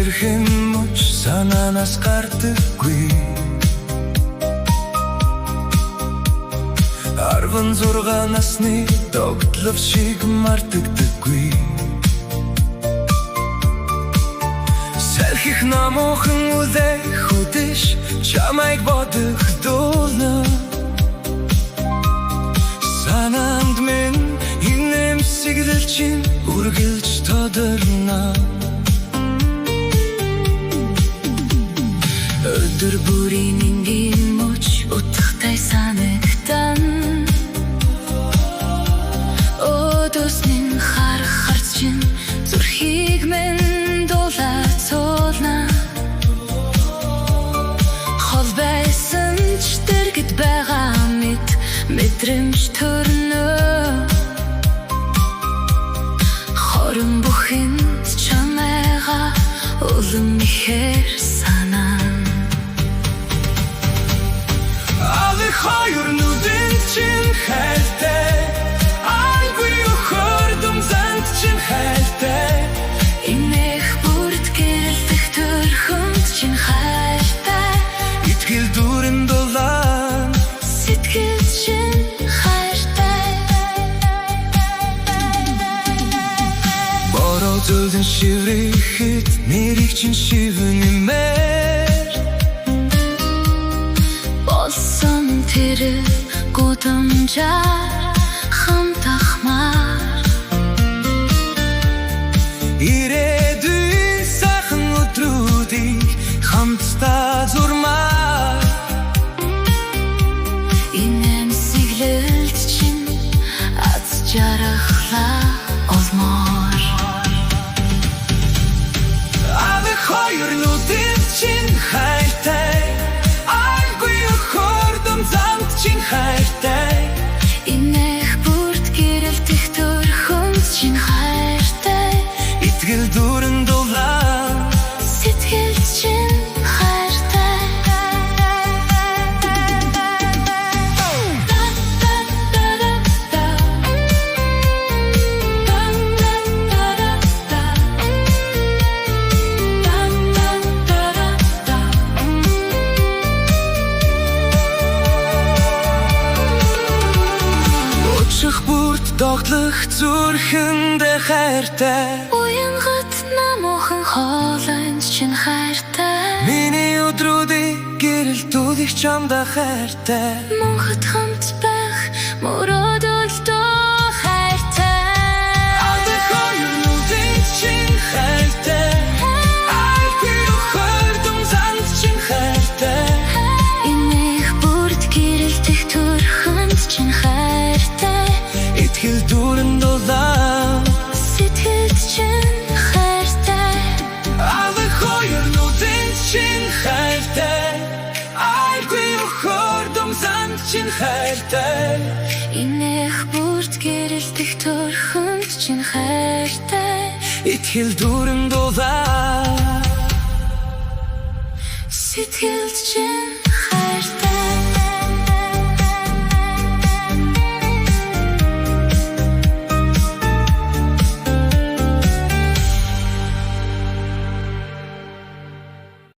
хэрхэн мөч санаанаас гардаггүй 16 насны догтлов шиг мартагдаггүй Сэлхих намуухан үлээ хөдөш чамайг бодогдуулна Санаанд минь инэмсэглэл чинь үргэлж тодорно Өдөр бүрийн энгийн мөч утгатай санагдан Өдөөс минь харахар чинь зүрхийг минь дулаацуулна Хол байсан ч дэргэд байгаа мэд мэдрэмж төрнө Хорон бүхэнд чамайга улам ихээр санаа Хоёр нүдэнд чинь хайртай Айгүй өхөрдөм занд чинь хайртай Инэх бүрд гэрэлтэх төрхөнд чинь хайртай Итгэл дүүрэн дулаан Сэтгэл чинь хайртай Бороо зөөлөн шиврэхэд нэрийг чинь шивнэмээр Болсон тэр гудамжаар хамтахмаар Ирээдүйн сайхан өдрүүдийг хамтдаа зурмаар Инэмсэглэлт чинь аз жаргалаа олмоор Ave хоёр нүдэнд чинь хайртай Замд чинь хайртай Инэх бүрд гэрэлтэх төрхөнд чинь хайртай Итгэл дүүрэн дулаан Сэтгэл чинь хайртай Бүрт догтлох зүрхэндээ хайртай Уянгат намуухан хоолойнд чинь хайртай Миний өдрүүдийг гэрэлтүүлэх чамдаа хайртай Монхот хамт байх мөрөөдөлтөө хайртай Ады хоёр нүдэнд чинь хайртай Айгүй өхөрдөм занд чинь хайртай Инэх бүрд гэрэлтэх төрхөнд чинь хайртай Итгэл дүүрэн дулаан Сэтгэл чинь хайртай Ave хоёр нүдэнд чинь хайртай Айгүй өхөрдөм занд чинь хайртай Инэх бүрд гэрэлтэх төрхөнд чинь хайртай Итгэл дүүрэн дулаан Сэтгэл чинь